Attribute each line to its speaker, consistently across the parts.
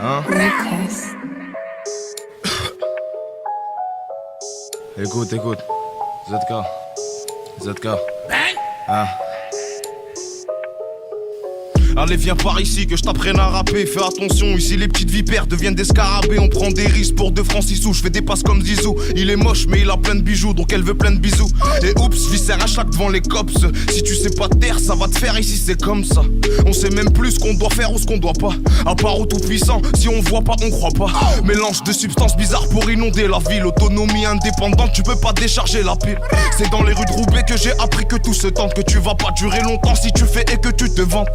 Speaker 1: Hein? Écoute, ZK. Hein? Allez viens par ici que je t'apprenne à rapper. Fais attention, ici les petites vipères deviennent des scarabées. On prend des risques pour 2 francs 6 sous. Je fais des passes comme Zizou. Il est moche mais il a plein de bijoux, donc elle veut plein de bisous. Et oups, viscère à chaque devant les cops. Si tu sais pas taire, ça va te faire ici, c'est comme ça. On sait même plus ce qu'on doit faire ou ce qu'on doit pas. À part au tout puissant, si on voit pas, on croit pas. Mélange de substances bizarres pour inonder la ville. Autonomie indépendante, tu peux pas décharger la pile. C'est dans les rues de Roubaix que j'ai appris que tout se tente. Que tu vas pas durer longtemps si tu fais et que tu te vantes.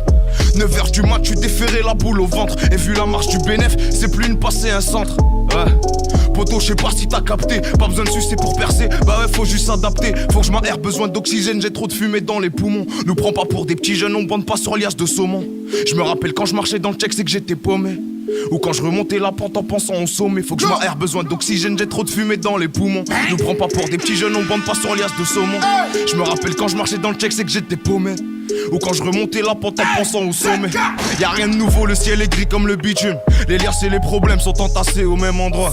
Speaker 1: 9h du mat, tu déférais la boule au ventre. Et vu la marche du bénéf, c'est plus une passe et un centre. Ouais. Poto, je sais pas si t'as capté. Pas besoin de sucer pour percer. Bah ouais, faut juste s'adapter. Faut que je m'aère, besoin d'oxygène. J'ai trop de fumée dans les poumons. Nous prends pas pour des petits jeunes, on bande pas sur liasse de saumon. Je me rappelle quand je marchais dans le check, c'est que j'étais paumé. Ou quand je remontais la pente en pensant au sommet. Faut que je m'aère, besoin d'oxygène, j'ai trop de fumée dans les poumons. Nous prends pas pour des petits jeunes, on bande pas sur liasse de saumon. Je me rappelle quand je marchais dans le check, c'est que j'étais paumé. Ou quand je remontais la pente en pensant au sommet. Y'a rien de nouveau, le ciel est gris comme le bitume. Les liasses et les problèmes sont entassés au même endroit.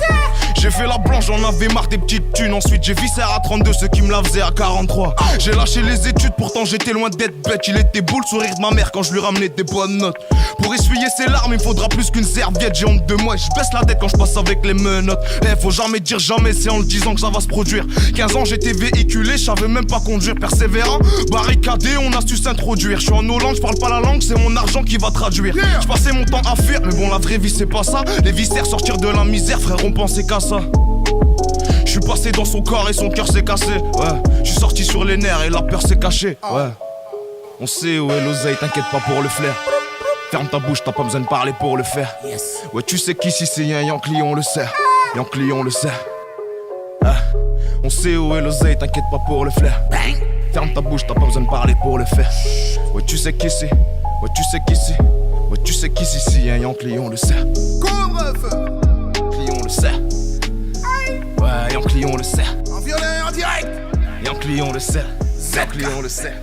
Speaker 1: J'ai fait la blanche, j'en avais marre des petites thunes. Ensuite j'ai viscère à 32, ceux qui me la faisaient à 43. J'ai lâché les études, pourtant j'étais loin d'être bête. Il était beau le sourire de ma mère quand je lui ramenais des bonnes notes. Pour essuyer ses larmes, il faudra plus qu'une serviette. J'ai honte de moi, je baisse la tête quand je passe avec les menottes. Faut jamais dire jamais, c'est en le disant que ça va se produire. 15 ans j'étais véhiculé, je savais même pas conduire. Persévérant, barricadé, on a su s'introduire. Je suis en Hollande, je parle pas la langue, c'est mon argent qui va traduire. Je passais mon temps à fuir, mais bon la vraie vie c'est pas ça. Les viscères sortir de la misère, frère on pensait qu'à ça. Je suis passé dans son corps et son cœur s'est cassé. Ouais, je suis sorti sur les nerfs et la peur s'est cachée. Ouais, on sait où est l'oseille, t'inquiète pas pour le flair. Ferme ta bouche, t'as pas besoin de parler pour le faire. Ouais, tu sais qu'ici c'est un Yankee, on le sait. Yankee, on le sait. On sait où est l'oseille, t'inquiète pas pour le flair. Ferme ta bouche, t'as pas besoin de parler pour le faire. Ouais, tu sais qu'ici, ouais, tu sais qu'ici, ouais, tu sais qu'ici, si un Yankee, on le sait.
Speaker 2: Couvre-feu.
Speaker 1: Yankee, on le sait. Ouais, Yankee, on le sait.
Speaker 2: En violet, en direct.
Speaker 1: Yankee, on le sait. Yankee, on le sait.